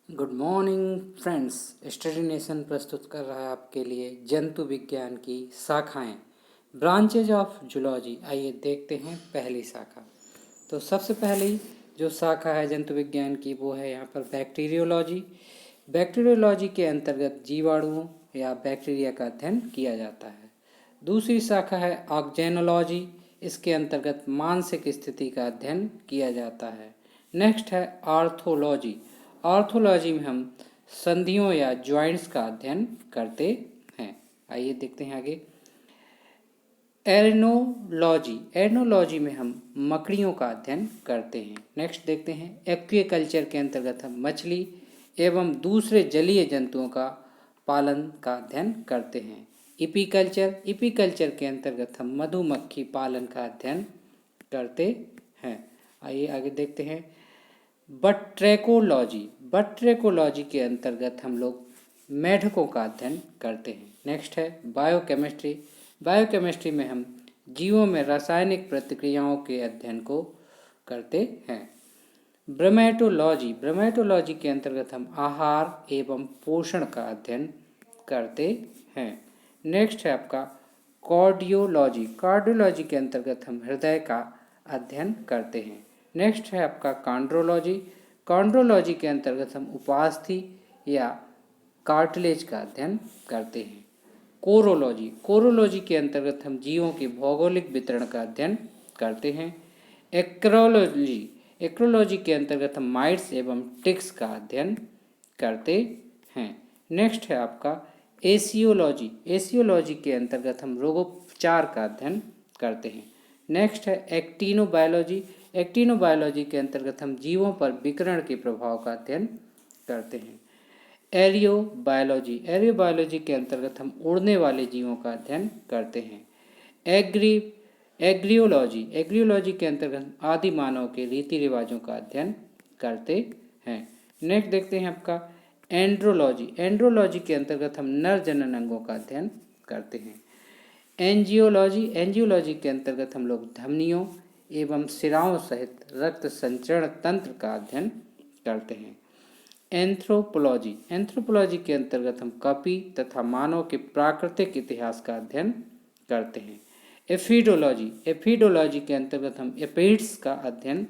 Good morning friends. Study nation प्रस्तुत कर रहा है आपके लिए जंतु विज्ञान की शाखाएं, ब्रांचेज ऑफ जूलॉजी। आइए देखते हैं पहली शाखा। तो सबसे पहली जो शाखा है जंतु विज्ञान की वो है यहाँ पर बैक्टीरियोलॉजी। बैक्टीरियोलॉजी के अंतर्गत जीवाणुओं या बैक्टीरिया का अध्ययन किया जाता है। दूसरी शाखा है ऑक्जेनोलॉजी। इसके अंतर्गत मानसिक स्थिति का अध्ययन किया जाता है। नेक्स्ट है आर्थोलॉजी। आर्थोलॉजी में हम संधियों या जॉइंट्स का अध्ययन करते हैं। आइए देखते हैं आगे। एरनोलॉजी। एरनोलॉजी में हम मकड़ियों का अध्ययन करते हैं। नेक्स्ट देखते हैं एक्वाकल्चर के अंतर्गत हम मछली एवं दूसरे जलीय जंतुओं का पालन का अध्ययन करते हैं। इपीकल्चर। इपीकल्चर के अंतर्गत हम मधुमक्खी पालन का अध्ययन करते हैं। आइए आगे देखते हैं बट्रेकोलॉजी। बट्रेकोलॉजी के अंतर्गत हम लोग मेढकों का अध्ययन करते हैं। नेक्स्ट है बायोकेमिस्ट्री। बायोकेमिस्ट्री में हम जीवों में रासायनिक प्रतिक्रियाओं के अध्ययन को करते हैं। ब्रमेटोलॉजी। ब्रमेटोलॉजी के अंतर्गत हम आहार एवं पोषण का अध्ययन करते हैं। नेक्स्ट है आपका कार्डियोलॉजी। कार्डियोलॉजी के अंतर्गत हम हृदय का अध्ययन करते हैं। नेक्स्ट है आपका कॉन्ड्रोलॉजी। कॉन्ड्रोलॉजी के अंतर्गत हम उपास्थि या कार्टिलेज का अध्ययन करते हैं। कोरोलॉजी। कोरोलॉजी के अंतर्गत हम जीवों के भौगोलिक वितरण का अध्ययन करते हैं। एक्रोलॉजी। एक्रोलॉजी के अंतर्गत हम माइट्स एवं टिक्स का अध्ययन करते हैं। नेक्स्ट है आपका एसियोलॉजी। एसियोलॉजी के अंतर्गत हम रोगोपचार का अध्ययन करते हैं। नेक्स्ट है एक्टिनोबायोलॉजी। एक्टिनोबायोलॉजी के अंतर्गत हम जीवों पर विकिरण के प्रभाव का अध्ययन करते हैं। एरियोबायोलॉजी। एरियोबायोलॉजी के अंतर्गत हम उड़ने वाले जीवों का अध्ययन करते हैं। एग्रियोलॉजी। एग्रियोलॉजी के अंतर्गत आदि मानव के रीति रिवाजों का अध्ययन करते हैं। नेक्स्ट देखते हैं आपका एंड्रोलॉजी। एंड्रोलॉजी के अंतर्गत हम नर जनन अंगों का अध्ययन करते हैं। एंजियोलॉजी। एंजियोलॉजी के अंतर्गत हम लोग धमनियों एवं सिराओं सहित रक्त संचरण तंत्र का अध्ययन करते हैं। एंथ्रोपोलॉजी। एंथ्रोपोलॉजी के अंतर्गत हम कपि तथा मानव के प्राकृतिक इतिहास का अध्ययन करते हैं। एफिडोलॉजी। एफिडोलॉजी के अंतर्गत हम एपिड्स का अध्ययन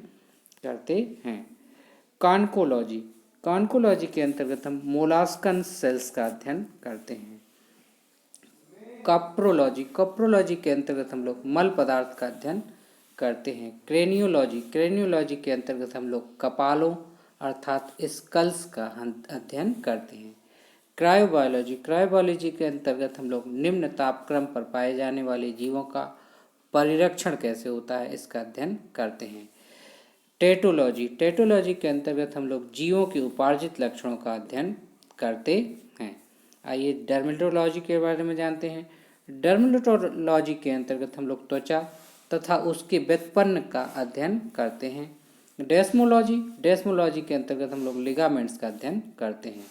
करते हैं। कॉन्कोलॉजी। कॉन्कोलॉजी के अंतर्गत हम मोलास्कन सेल्स का अध्ययन करते हैं। कप्रोलॉजी। कप्रोलॉजी के अंतर्गत हम लोग मल पदार्थ का अध्ययन करते हैं। क्रेनियोलॉजी। क्रेनियोलॉजी के अंतर्गत हम लोग कपालों अर्थात स्कल्स का अध्ययन करते हैं। क्रायोबायोलॉजी। क्रायोबायोलॉजी के अंतर्गत हम लोग निम्न तापक्रम पर पाए जाने वाले जीवों का परिरक्षण कैसे होता है इसका अध्ययन करते हैं। टेटोलॉजी। टेटोलॉजी के अंतर्गत हम लोग जीवों के उपार्जित लक्षणों का अध्ययन करते हैं। आइए डर्मेटोलॉजी के बारे में जानते हैं। डर्मेटोलॉजी के अंतर्गत हम लोग त्वचा तथा उसके व्युत्पन्न का अध्ययन करते हैं। डेस्मोलॉजी। डेस्मोलॉजी के अंतर्गत हम लोग लिगामेंट्स का अध्ययन करते हैं।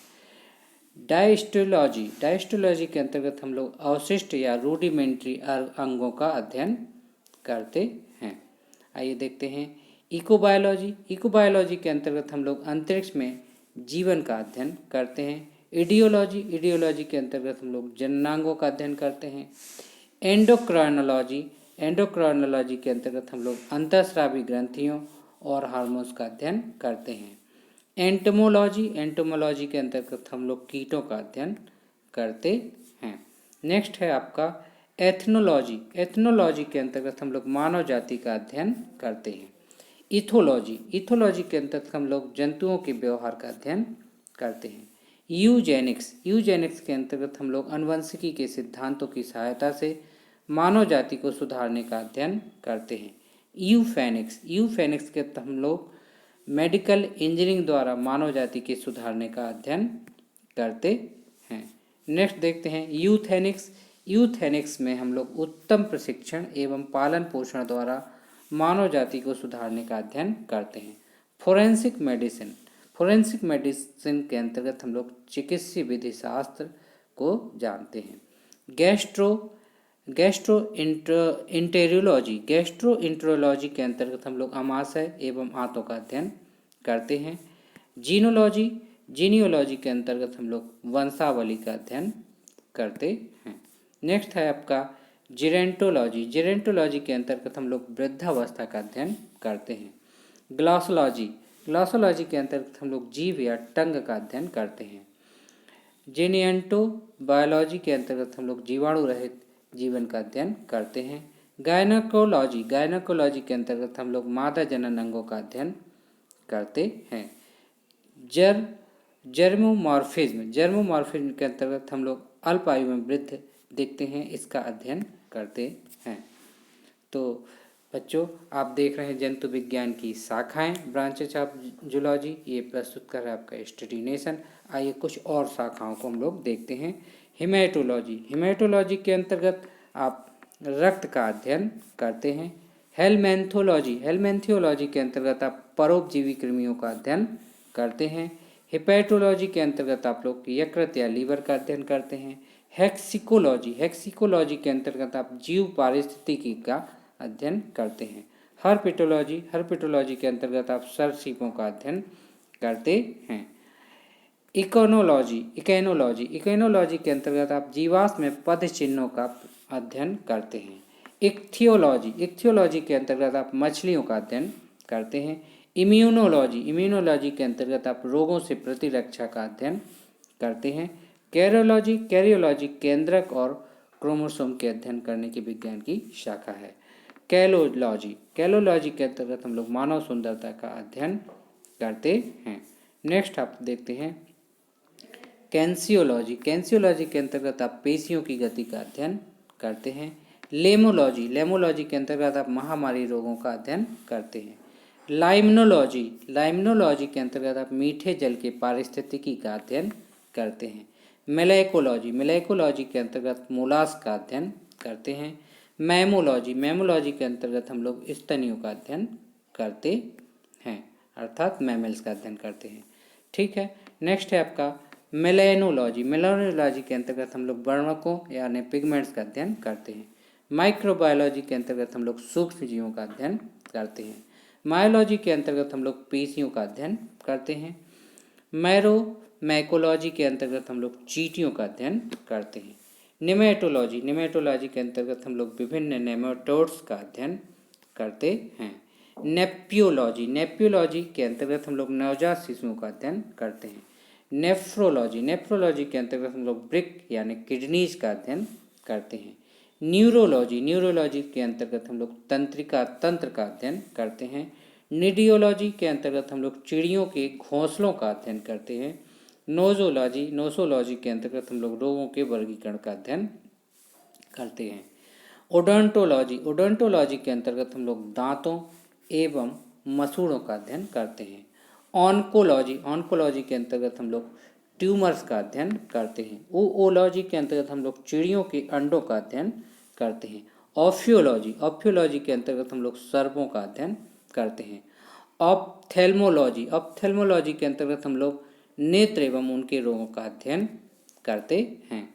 डायस्टोलॉजी। डायस्टोलॉजी के अंतर्गत हम लोग अवशिष्ट या रूडिमेंट्री अंगों का अध्ययन करते हैं। आइए देखते हैं इकोबायोलॉजी। इकोबायोलॉजी के अंतर्गत हम लोग अंतरिक्ष में जीवन का अध्ययन करते हैं। इडियोलॉजी। इडियोलॉजी के अंतर्गत हम लोग जननांगों का अध्ययन करते हैं। एंडोक्राइनोलॉजी। एंडोक्राइनोलॉजी के अंतर्गत हम लोग अंतःस्रावी ग्रंथियों और हार्मोन्स का अध्ययन करते हैं। एंटोमोलॉजी। एंटोमोलॉजी के अंतर्गत हम लोग कीटों का अध्ययन करते हैं। नेक्स्ट है आपका एथनोलॉजी। एथनोलॉजी के अंतर्गत हम लोग मानव जाति का अध्ययन करते हैं। इथोलॉजी। इथोलॉजी के अंतर्गत हम लोग जंतुओं के व्यवहार का अध्ययन करते हैं। यूजेनिक्स। यूजेनिक्स के अंतर्गत हम लोग आनुवंशिकी के सिद्धांतों की सहायता से मानव जाति को सुधारने का अध्ययन करते हैं। यूफेनिक्स। यूफेनिक्स के तहत हम लोग मेडिकल इंजीनियरिंग द्वारा मानव जाति के सुधारने का अध्ययन करते हैं। नेक्स्ट देखते हैं यूथेनिक्स। यूथेनिक्स में हम लोग उत्तम प्रशिक्षण एवं पालन पोषण द्वारा मानव जाति को सुधारने का अध्ययन करते हैं। Forensic medicine. फोरेंसिक मेडिसिन के अंतर्गत हम लोग चिकित्सीय विधि शास्त्र को जानते हैं। गैस्ट्रोएंटेरोलॉजी। गैस्ट्रोएंटेरोलॉजी के अंतर्गत हम लोग आमाशय एवं आंतों का अध्ययन करते हैं। जीनोलॉजी। जीनियोलॉजी के अंतर्गत हम लोग वंशावली का अध्ययन करते हैं। नेक्स्ट है आपका जेरेंटोलॉजी। जेरेंटोलॉजी के अंतर्गत हम लोग वृद्धावस्था का अध्ययन करते हैं। ग्लॉसोलॉजी। ग्लॉसोलॉजी के अंतर्गत हम लोग जीभ या टंग का अध्ययन करते हैं। जेनिएंटो बायोलॉजी के अंतर्गत हम लोग जीवाणु रहित जीवन का अध्ययन करते हैं। गायनेकोलॉजी। गायनेकोलॉजी के अंतर्गत हम लोग मादा जनन अंगों का अध्ययन करते हैं। जर्मोमॉर्फिज्म। जर्मोमॉर्फिज्म के अंतर्गत हम लोग अल्प आयु में वृद्ध देखते हैं, इसका अध्ययन करते हैं। तो बच्चों, आप देख रहे हैं जंतु विज्ञान की शाखाएं, ब्रांचेस ऑफ जूलॉजी, ये प्रस्तुत कर रहा है आपका स्टडी नेशन। आइए कुछ और शाखाओं को हम लोग देखते हैं। हेमेटोलॉजी। हेमेटोलॉजी के अंतर्गत आप रक्त का अध्ययन करते हैं। हेलमेंथोलॉजी। हेलमेंथियोलॉजी के अंतर्गत आप परोपजीवी कृमियों का अध्ययन करते हैं। हेपेटोलॉजी के अंतर्गत आप लोग यकृत या लीवर का अध्ययन करते हैं। हेक्सिकोलॉजी। हेक्सिकोलॉजी के अंतर्गत आप जीव पारिस्थितिकी का अध्ययन करते हैं। हर्पिटोलॉजी। हर्पिटोलॉजी के अंतर्गत आप सरीसृपों का अध्ययन करते हैं। इकोनोलॉजी। इकेनोलॉजी। इकेनोलॉजी के अंतर्गत आप जीवाश्म में पद चिन्हों का अध्ययन करते हैं। इक्थियोलॉजी। इक्थियोलॉजी के अंतर्गत आप मछलियों का अध्ययन करते हैं। इम्यूनोलॉजी। इम्यूनोलॉजी के अंतर्गत आप रोगों से प्रतिरक्षा का अध्ययन करते हैं। कैरियोलॉजी। कैरियोलॉजी केंद्रक और क्रोमोसोम के अध्ययन करने की विज्ञान की शाखा है। कैलोलॉजी। कैलोलॉजी के अंतर्गत हम लोग मानव सुंदरता का अध्ययन करते हैं। नेक्स्ट आप देखते हैं कैंसियोलॉजी। कैंसियोलॉजी के अंतर्गत आप पेशियों की गति का अध्ययन करते हैं। लेमोलॉजी। लेमोलॉजी के अंतर्गत आप महामारी रोगों का अध्ययन करते हैं। लाइम्नोलॉजी। लाइम्नोलॉजी के अंतर्गत आप मीठे जल के पारिस्थितिकी का अध्ययन करते हैं। मेलेकोलॉजी। मेलेकोलॉजी के अंतर्गत मोलास्क का अध्ययन करते हैं। मैमोलॉजी। मैमोलॉजी के अंतर्गत हम लोग स्तनियों का अध्ययन करते हैं, अर्थात मैमल्स का अध्ययन करते हैं। ठीक है। नेक्स्ट है आपका मेलेनोलॉजी। मेलेनोलॉजी के अंतर्गत हम लोग वर्णकों यानी पिगमेंट्स का अध्ययन करते हैं। माइक्रोबायोलॉजी के अंतर्गत हम लोग सूक्ष्म जीवों का अध्ययन करते हैं। मायोलॉजी के अंतर्गत हम लोग पेशियों का अध्ययन करते हैं। मैकोलॉजी के अंतर्गत हम लोग चींटियों का अध्ययन करते हैं। निमेटोलॉजी। निमेटोलॉजी के अंतर्गत हम लोग विभिन्न नेमाटोड्स का अध्ययन करते हैं। नेपियोलॉजी। नेपियोलॉजी के अंतर्गत हम लोग नवजात शिशुओं का अध्ययन करते हैं। नेफ्रोलॉजी। नेफ्रोलॉजी के अंतर्गत हम लोग वृक्क यानी किडनीज का अध्ययन करते हैं। न्यूरोलॉजी। न्यूरोलॉजी के अंतर्गत हम लोग तंत्रिका तंत्र का अध्ययन करते हैं। निडियोलॉजी के अंतर्गत हम लोग चिड़ियों के घोंसलों का अध्ययन करते हैं। नोजोलॉजी। नोसोलॉजी के अंतर्गत हम लोग रोगों के वर्गीकरण का अध्ययन करते हैं। ओडोंटोलॉजी। ओडोंटोलॉजी के अंतर्गत हम लोग दांतों एवं मसूड़ों का अध्ययन करते हैं। ऑन्कोलॉजी। ऑन्कोलॉजी के अंतर्गत हम लोग ट्यूमर्स का अध्ययन करते हैं। ओलॉजी के अंतर्गत हम लोग चिड़ियों के अंडों का अध्ययन करते हैं। ऑफ्थियोलॉजी। ऑफ्थियोलॉजी के अंतर्गत हम लोग सर्पों का अध्ययन करते हैं। ऑप्थेल्मोलॉजी। ऑप्थेल्मोलॉजी के अंतर्गत हम लोग नेत्र एवं उनके रोगों का अध्ययन करते हैं।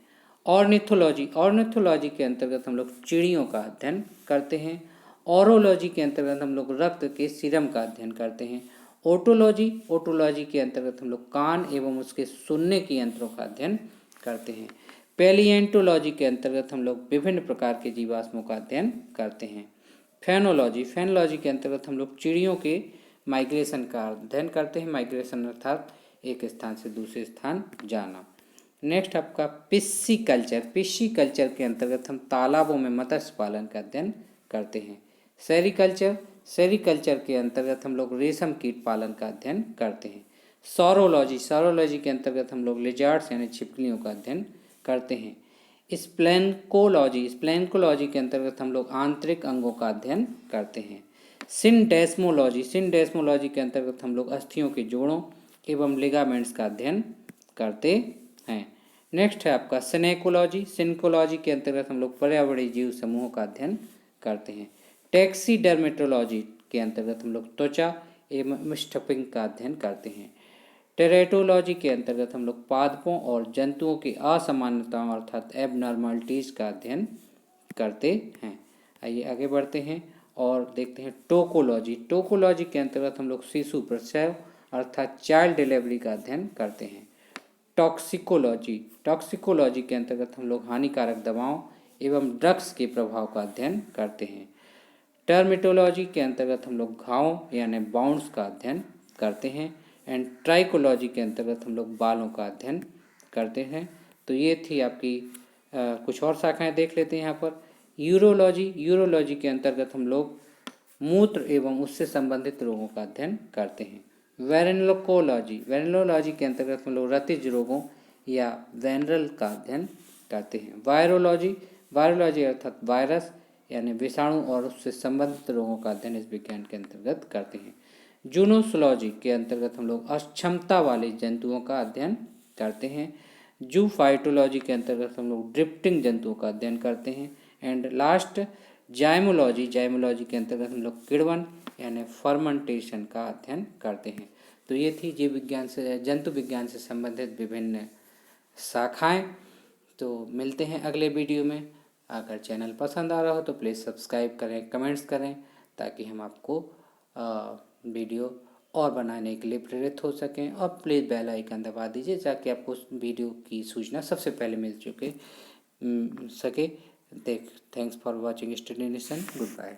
ऑर्निथोलॉजी। ऑर्निथोलॉजी के अंतर्गत हम लोग चिड़ियों का अध्ययन करते हैं। ऑरोलॉजी के अंतर्गत हम लोग रक्त के सीरम का अध्ययन करते हैं। ओटोलॉजी। ओटोलॉजी के अंतर्गत हम लोग कान एवं उसके सुनने के यंत्रों का अध्ययन करते हैं। पैलिएंटोलॉजी के अंतर्गत हम लोग विभिन्न प्रकार के जीवाश्मों का अध्ययन करते हैं। फेनोलॉजी। फेनोलॉजी के अंतर्गत हम लोग चिड़ियों के माइग्रेशन का अध्ययन करते हैं। माइग्रेशन अर्थात एक स्थान से दूसरे स्थान जाना। नेक्स्ट आपका पिस्सीकल्चर। पिस्सीकल्चर के अंतर्गत हम तालाबों में मत्स्य पालन का अध्ययन करते हैं। सेरिकल्चर। सेरिकल्चर के अंतर्गत हम लोग रेशम कीट पालन का अध्ययन करते हैं। सौरोलॉजी। सौरोलॉजी के अंतर्गत हम लोग लिजार्ड्स यानी छिपकलियों का अध्ययन करते हैं। स्प्लेन्कोलॉजी। स्प्लेन्कोलॉजी के अंतर्गत हम लोग आंतरिक अंगों का अध्ययन करते हैं। सिनडेस्मोलॉजी। सिनडेस्मोलॉजी के अंतर्गत हम लोग अस्थियों के जोड़ों एवं लिगामेंट्स का अध्ययन करते हैं। नेक्स्ट है आपका सिनेकोलॉजी। सिनेकोलॉजी के अंतर्गत हम लोग पर्यावरणीय जीव समूहों का अध्ययन करते हैं। टैक्सीडर्मेटोलॉजी के अंतर्गत हम लोग त्वचा एवं स्टफिंग का अध्ययन करते हैं। टेरेटोलॉजी के अंतर्गत हम लोग पादपों और जंतुओं की असामान्यताओं अर्थात एबनॉर्मलिटीज़ का अध्ययन करते हैं। आइए आगे बढ़ते हैं और देखते हैं टोकोलॉजी। टोकोलॉजी के अंतर्गत हम लोग शिशु प्रसव अर्थात चाइल्ड डिलीवरी का अध्ययन करते हैं। टॉक्सिकोलॉजी, टॉक्सिकोलॉजी के अंतर्गत हम लोग हानिकारक दवाओं एवं ड्रग्स के प्रभाव का अध्ययन करते हैं। टर्मिटोलॉजी के अंतर्गत हम लोग घावों यानी बाउंड्स का अध्ययन करते हैं। एंड ट्राइकोलॉजी के अंतर्गत हम लोग बालों का अध्ययन करते हैं। तो ये थी आपकी कुछ और शाखाएं देख लेते हैं यहाँ पर। यूरोलॉजी, यूरोलॉजी के अंतर्गत हम लोग मूत्र एवं उससे संबंधित रोगों का अध्ययन करते हैं। वेरिनोकोलॉजी, वेरिनोलॉजी के अंतर्गत हम लोग रतिज रोगों या वेनरल का अध्ययन करते हैं। वायरोलॉजी, वायरोलॉजी अर्थात वायरस यानी विषाणु और उससे संबंधित रोगों का अध्ययन इस विज्ञान के अंतर्गत करते हैं। जूनोसोलॉजी के अंतर्गत हम लोग अक्षमता वाले जंतुओं का अध्ययन करते हैं। जूफाइटोलॉजी के अंतर्गत हम लोग ड्रिफ्टिंग जंतुओं का अध्ययन करते हैं। एंड लास्ट जाइमोलॉजी, जाइमोलॉजी के अंतर्गत हम लोग किण्वन यानी फर्मेंटेशन का अध्ययन करते हैं। तो ये थी जीव विज्ञान से, जंतु विज्ञान से संबंधित विभिन्न शाखाएं। तो मिलते हैं अगले वीडियो में। अगर चैनल पसंद आ रहा हो तो प्लीज़ सब्सक्राइब करें, कमेंट्स करें, ताकि हम आपको वीडियो और बनाने के लिए प्रेरित हो सकें। और प्लीज़ बेल आइकन दबा दीजिए ताकि आपको उस वीडियो की सूचना सबसे पहले मिल सके। Thanks for watching study nation. Good bye.